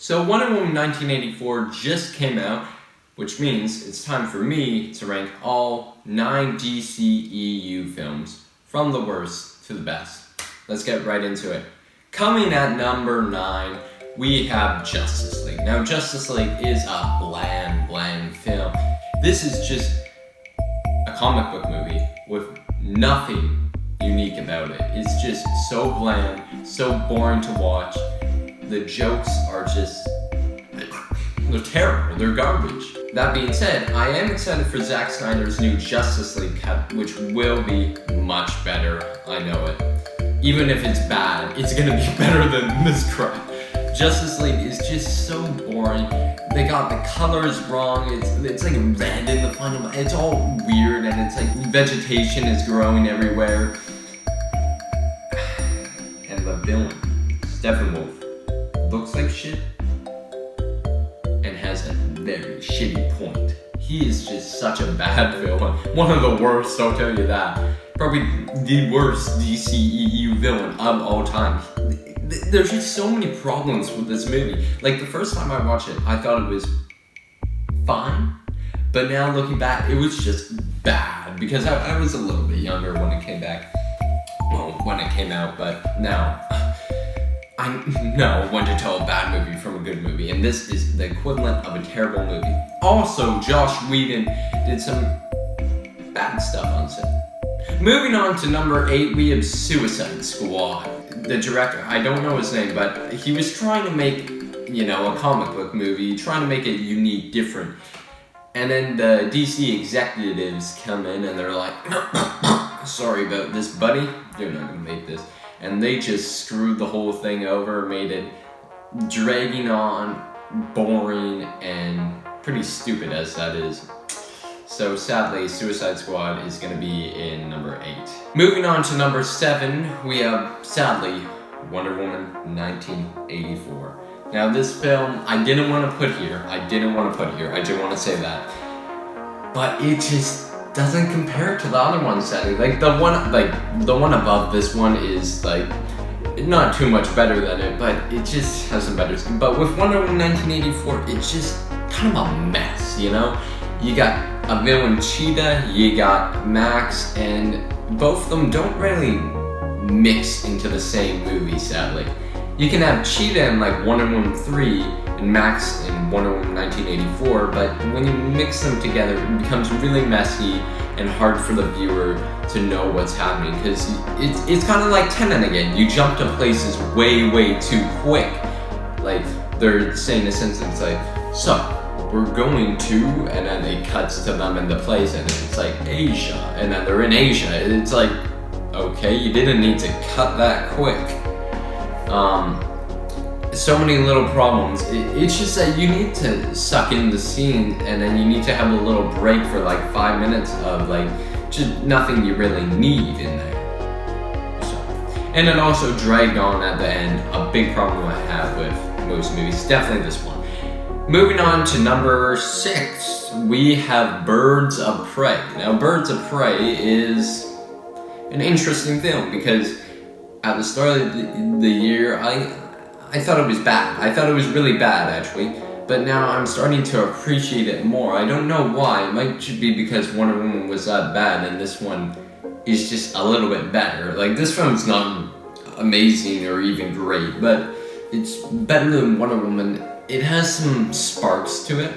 So Wonder Woman 1984 just came out, which means it's time for me to rank all 9 DCEU films from the worst to the best. Let's get right into it. Coming at number 9, we have Justice League. Now, Justice League is a bland film. This is just a comic book movie with nothing unique about it. It's just so bland, so boring to watch. The jokes are just, they're terrible, they're garbage. That being said, I am excited for Zack Snyder's new Justice League cut, which will be much better, I know it. Even if it's bad, it's gonna be better than this crap. Justice League is just so boring. They got the colors wrong, it's like red in the final, it's all weird, and it's like vegetation is growing everywhere. And the villain, Steppenwolf, looks like shit and has a very shitty point. He is just such a bad villain. One of the worst, I'll tell you that. Probably the worst DCEU villain of all time. There's just so many problems with this movie. Like, the first time I watched it, I thought it was fine. But now looking back, it was just bad. Because I was a little bit younger when it came back. Well, when it came out, but now I know when to tell a bad movie from a good movie, and this is the equivalent of a terrible movie. Also, Josh Whedon did some bad stuff on set. Moving on to number 8, we have Suicide Squad. The director, I don't know his name, but he was trying to make, a comic book movie, trying to make it unique, different. And then the DC executives come in and they're like, sorry about this, buddy, you're not gonna make this. And they just screwed the whole thing over, made it dragging on, boring, and pretty stupid as that is. So sadly, Suicide Squad is going to be in number 8. Moving on to number 7, we have, sadly, Wonder Woman 1984. Now this film, I didn't want to put here, I do want to say that. But it just doesn't compare to the other ones, sadly. The one above this one is not too much better than it, but it just has some better skin. But with Wonder Woman 1984, it's just kind of a mess, You got a villain, Cheetah, you got Max, and both of them don't really mix into the same movie, sadly. You can have Cheetah in Wonder Woman 3 and Max in Wonder Woman 1984, but when you mix them together, it becomes really messy and hard for the viewer to know what's happening, because it's kind of like Tenet again. You jump to places way too quick. They're saying a sentence so, we're going to, and then it cuts to them in the place, and it's Asia, and then they're in Asia. It's okay, you didn't need to cut that quick. So many little problems. It's just that you need to suck in the scene, and then you need to have a little break for 5 minutes of just nothing you really need in there. So, and it also dragged on at the end. A big problem I have with most movies, definitely this one. Moving on to number 6, we have Birds of Prey. Now, Birds of Prey is an interesting film because at the start of the year, I thought it was bad. I thought it was really bad, actually. But now I'm starting to appreciate it more. I don't know why. It might just be because Wonder Woman was that bad and this one is just a little bit better. This film's not amazing or even great, but it's better than Wonder Woman. It has some sparks to it.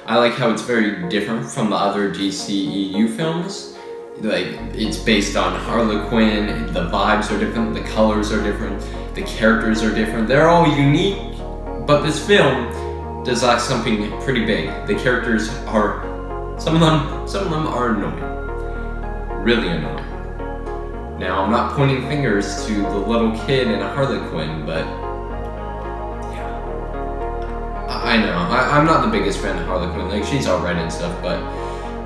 I like how it's very different from the other DCEU films. It's based on Harley Quinn, the vibes are different, the colors are different, the characters are different. They're all unique, but this film does something pretty big. The characters are, some of them are annoying. Really annoying. Now, I'm not pointing fingers to the little kid in Harley Quinn, but I know, I'm not the biggest fan of Harley Quinn, she's alright and stuff, but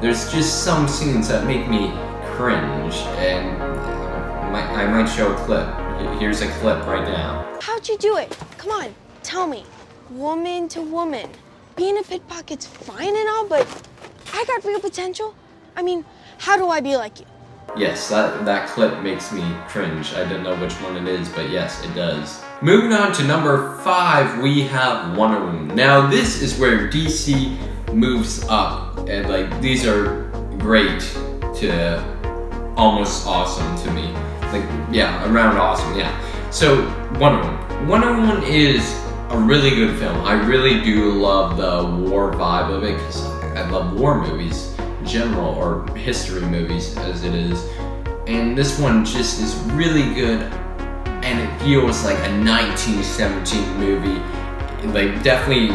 there's just some scenes that make me cringe, and I might show a clip. Here's a clip right now. How'd you do it? Come on, tell me. Woman to woman. Being a pickpocket's fine and all, but I got real potential. I mean, how do I be like you? Yes, that clip makes me cringe. I don't know which one it is, but yes, it does. Moving on to number 5, we have Wonder Woman. Now this is where DC moves up, and like these are great to almost awesome to me. Like, yeah, around awesome, yeah. So, Wonder Woman. Wonder Woman is a really good film. I really do love the war vibe of it, because I love war movies in general, or history movies as it is. And this one just is really good, and it feels like a 1917 movie. Like, definitely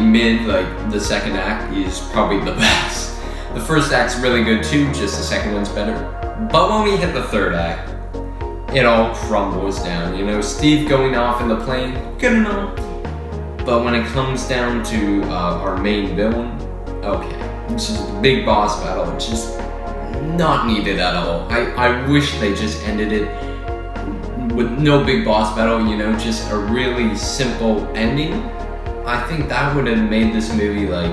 like, the second act is probably the best. The first act's really good too, just the second one's better. But when we hit the third act, it all crumbles down. You know, Steve going off in the plane, good enough. But when it comes down to our main villain, okay, it's just a big boss battle, it's just not needed at all. I wish they just ended it with no big boss battle, you know, just a really simple ending. I think that would have made this movie like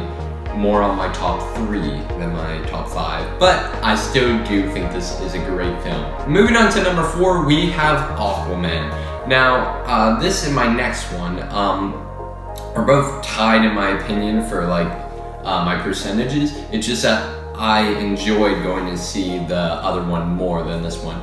more on my top 3 than my top 5, but I still do think this is a great film. Moving on to number 4, we have Aquaman. Now, this and my next one are both tied in my opinion for like my percentages. It's just that I enjoyed going to see the other one more than this one.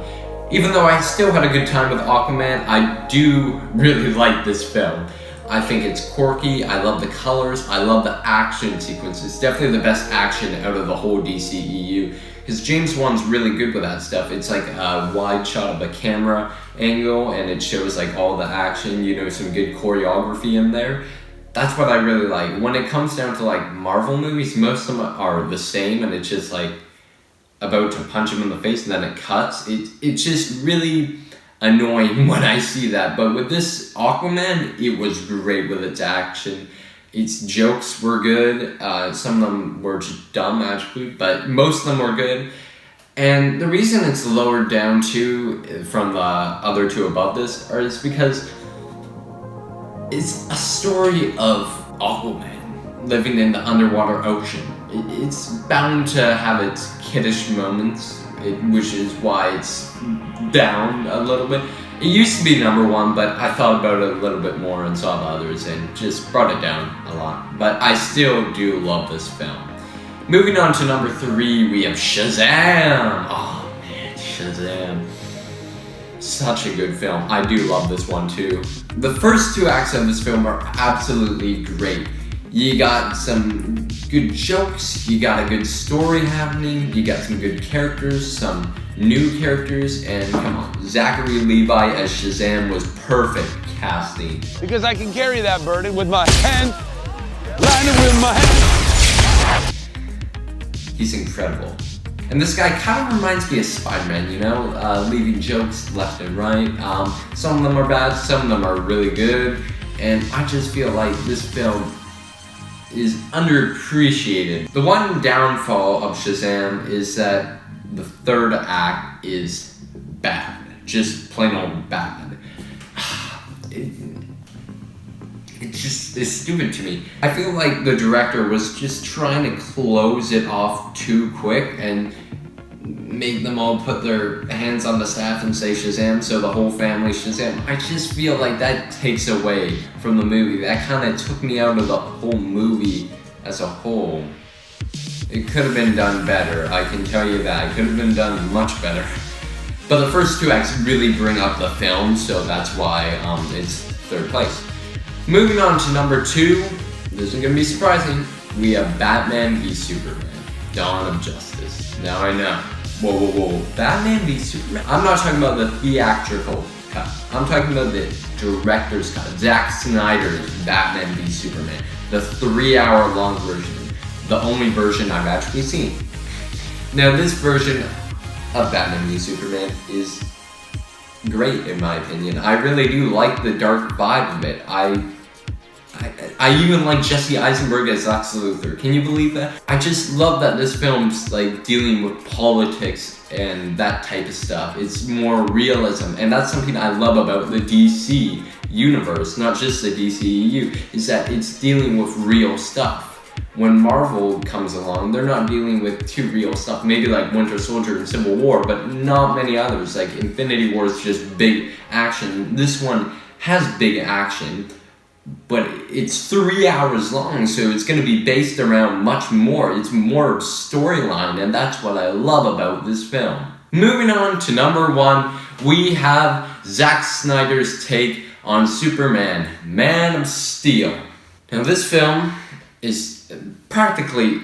Even though I still had a good time with Aquaman, I do really like this film. I think it's quirky, I love the colors, I love the action sequences. It's definitely the best action out of the whole DCEU. Because James Wan's really good with that stuff. It's like a wide shot of a camera angle, and it shows like all the action, you know, some good choreography in there. That's what I really like. When it comes down to like Marvel movies, most of them are the same, and it's just like about to punch him in the face and then it cuts. It's just really annoying when I see that. But with this Aquaman, it was great with its action. Its jokes were good. Some of them were just dumb actually, but most of them were good. And the reason it's lowered down too from the other two above this is because it's a story of Aquaman living in the underwater ocean. It's bound to have its kiddish moments, which is why it's down a little bit. It used to be number 1, but I thought about it a little bit more and saw the others and just brought it down a lot. But I still do love this film. Moving on to number 3, we have Shazam! Oh man, Shazam. Such a good film. I do love this one too. The first 2 acts of this film are absolutely great. You got some good jokes, you got a good story happening, you got some good characters, some new characters, and come on, Zachary Levi as Shazam was perfect casting. Because I can carry that burden with my hand, line it with my hand. He's incredible. And this guy kind of reminds me of Spider-Man, you know, leaving jokes left and right. Some of them are bad, some of them are really good, and I just feel like this film is underappreciated. The one downfall of Shazam is that the third act is bad, just plain old bad. It's stupid to me. I feel like the director was just trying to close it off too quick and make them all put their hands on the staff and say Shazam, so the whole family Shazam. I just feel like that takes away from the movie. That kind of took me out of the whole movie as a whole. It could have been done better, I can tell you that. It could have been done much better. But the first 2 acts really bring up the film, so that's why it's 3rd place. Moving on to number 2, this isn't gonna be surprising. We have Batman v Superman, Dawn of Justice. Now I know. Whoa. Batman v Superman? I'm not talking about the theatrical cut. I'm talking about the director's cut. Zack Snyder's Batman v Superman. The 3-hour long version. The only version I've actually seen. Now this version of Batman v Superman is great in my opinion. I really do like the dark vibe of it. I even like Jesse Eisenberg as Lex Luthor. Can you believe that? I just love that this film's like dealing with politics and that type of stuff. It's more realism, and that's something I love about the DC universe, not just the DCEU, is that it's dealing with real stuff. When Marvel comes along, they're not dealing with too real stuff. Maybe like Winter Soldier and Civil War, but not many others. Like Infinity War is just big action. This one has big action, but it's 3 hours long, so it's going to be based around much more. It's more storyline, and that's what I love about this film. Moving on to number 1, we have Zack Snyder's take on Superman, Man of Steel. Now this film is practically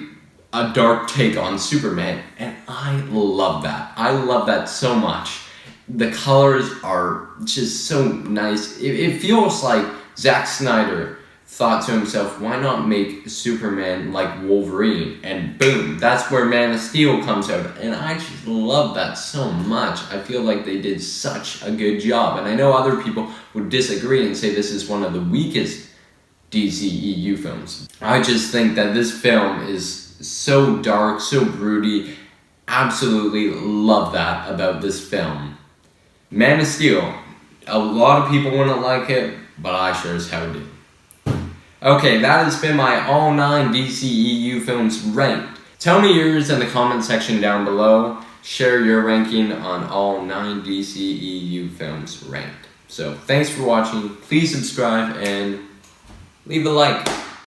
a dark take on Superman, and I love that. I love that so much. The colors are just so nice. It feels like Zack Snyder thought to himself, why not make Superman like Wolverine? And boom, that's where Man of Steel comes out. And I just love that so much. I feel like they did such a good job. And I know other people would disagree and say this is one of the weakest DCEU films. I just think that this film is so dark, so broody. Absolutely love that about this film. Man of Steel. A lot of people wouldn't like it, but I sure as hell did. Okay, that has been my all 9 DCEU films ranked. Tell me yours in the comment section down below. Share your ranking on all 9 DCEU films ranked. So, thanks for watching. Please subscribe and leave a like.